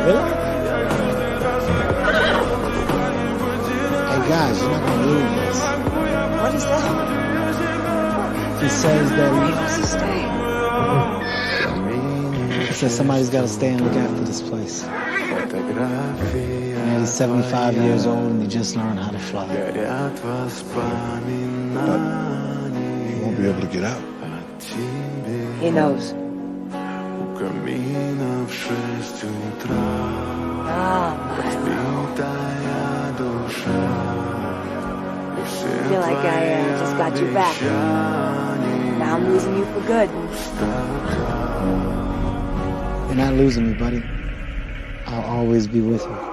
Really? Hey guys, you're not gonna believe this. What is that? He says that He wants to stay. he says somebody's gotta stay and look after this place. And he's 75 years old and he just learned how to fly. But he won't be able to get out. He knows. I feel like I just got you back. Now I'm losing you for good. You're not losing me, buddy. I'll always be with you.